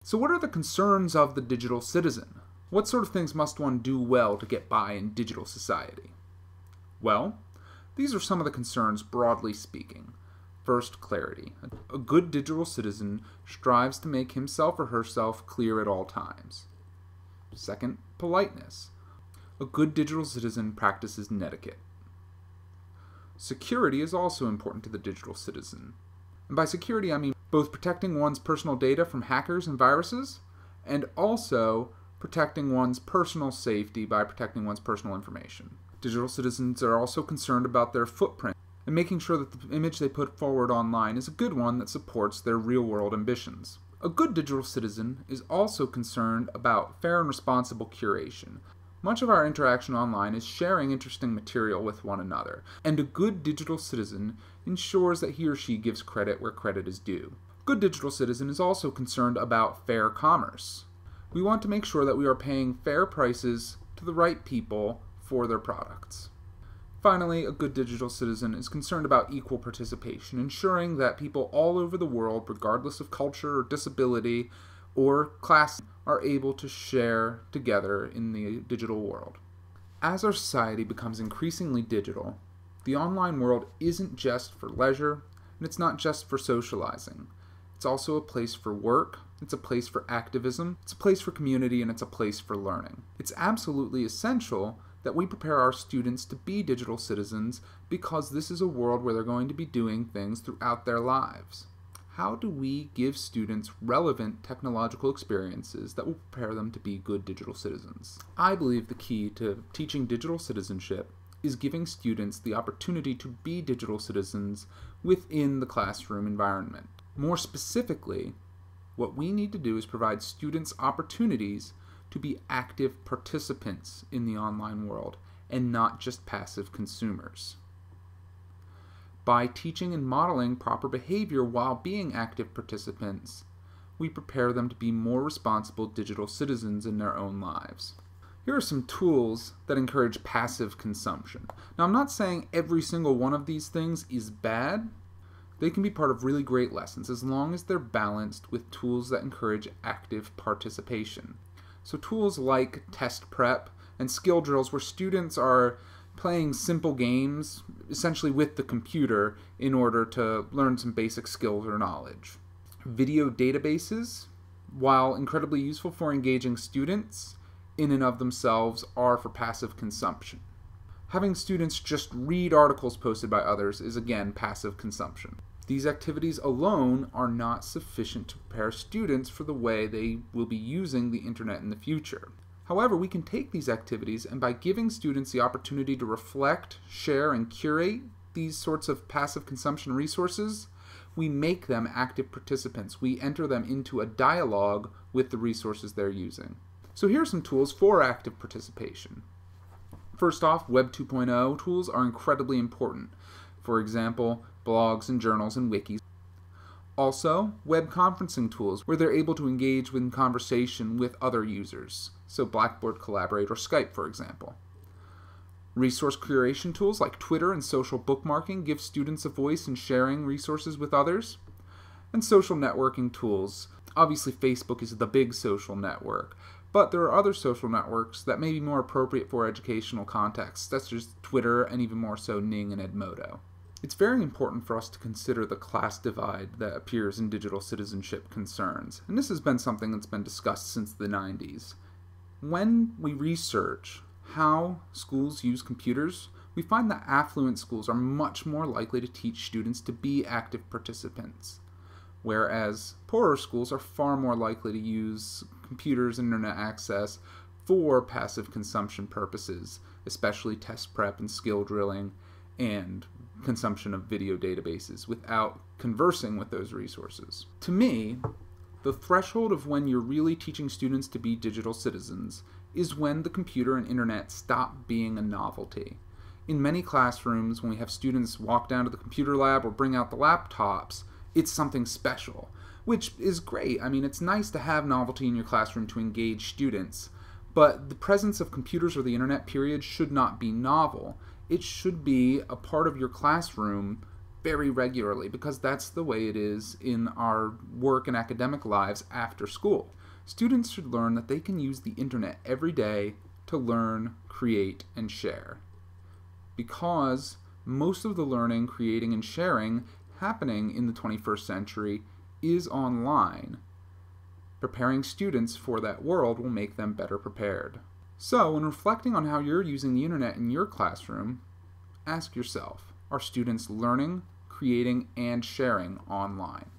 So what are the concerns of the digital citizen? What sort of things must one do well to get by in digital society? Well, these are some of the concerns broadly speaking. First, clarity. A good digital citizen strives to make himself or herself clear at all times. Second, politeness. A good digital citizen practices netiquette. Security is also important to the digital citizen. And by security, I mean both protecting one's personal data from hackers and viruses, and also protecting one's personal safety by protecting one's personal information. Digital citizens are also concerned about their footprint and making sure that the image they put forward online is a good one that supports their real-world ambitions. A good digital citizen is also concerned about fair and responsible curation. Much of our interaction online is sharing interesting material with one another, and a good digital citizen ensures that he or she gives credit where credit is due. A good digital citizen is also concerned about fair commerce. We want to make sure that we are paying fair prices to the right people for their products. Finally, a good digital citizen is concerned about equal participation, ensuring that people all over the world, regardless of culture or disability or class, are able to share together in the digital world. As our society becomes increasingly digital, the online world isn't just for leisure, and it's not just for socializing. It's also a place for work, it's a place for activism, it's a place for community, and it's a place for learning. It's absolutely essential that we prepare our students to be digital citizens because this is a world where they're going to be doing things throughout their lives. How do we give students relevant technological experiences that will prepare them to be good digital citizens? I believe the key to teaching digital citizenship is giving students the opportunity to be digital citizens within the classroom environment. More specifically, what we need to do is provide students opportunities to be active participants in the online world and not just passive consumers. By teaching and modeling proper behavior while being active participants, we prepare them to be more responsible digital citizens in their own lives. Here are some tools that encourage passive consumption. Now, I'm not saying every single one of these things is bad. They can be part of really great lessons as long as they're balanced with tools that encourage active participation. So tools like test prep and skill drills where students are playing simple games essentially with the computer in order to learn some basic skills or knowledge. Video databases, while incredibly useful for engaging students, in and of themselves are for passive consumption. Having students just read articles posted by others is again passive consumption. These activities alone are not sufficient to prepare students for the way they will be using the internet in the future. However, we can take these activities and by giving students the opportunity to reflect, share, and curate these sorts of passive consumption resources, we make them active participants. We enter them into a dialogue with the resources they're using. So here are some tools for active participation. First off, Web 2.0 tools are incredibly important. For example, blogs and journals and wikis. Also, web conferencing tools where they're able to engage in conversation with other users. So Blackboard Collaborate or Skype, for example. Resource curation tools like Twitter and social bookmarking give students a voice in sharing resources with others. And social networking tools. Obviously, Facebook is the big social network, but there are other social networks that may be more appropriate for educational contexts, such as Twitter and even more so Ning and Edmodo. It's very important for us to consider the class divide that appears in digital citizenship concerns, and this has been something that's been discussed since the 90s. When we research how schools use computers, we find that affluent schools are much more likely to teach students to be active participants, whereas poorer schools are far more likely to use computers and internet access for passive consumption purposes, especially test prep and skill drilling and consumption of video databases without conversing with those resources. To me, the threshold of when you're really teaching students to be digital citizens is when the computer and internet stop being a novelty. In many classrooms, when we have students walk down to the computer lab or bring out the laptops, it's something special, which is great. I mean, it's nice to have novelty in your classroom to engage students, but the presence of computers or the internet, period, should not be novel. It should be a part of your classroom very regularly because that's the way it is in our work and academic lives after school. Students should learn that they can use the internet every day to learn, create, and share. Because most of the learning, creating, and sharing happening in the 21st century is online. Preparing students for that world will make them better prepared. So, when reflecting on how you're using the internet in your classroom, ask yourself, are students learning, creating, and sharing online?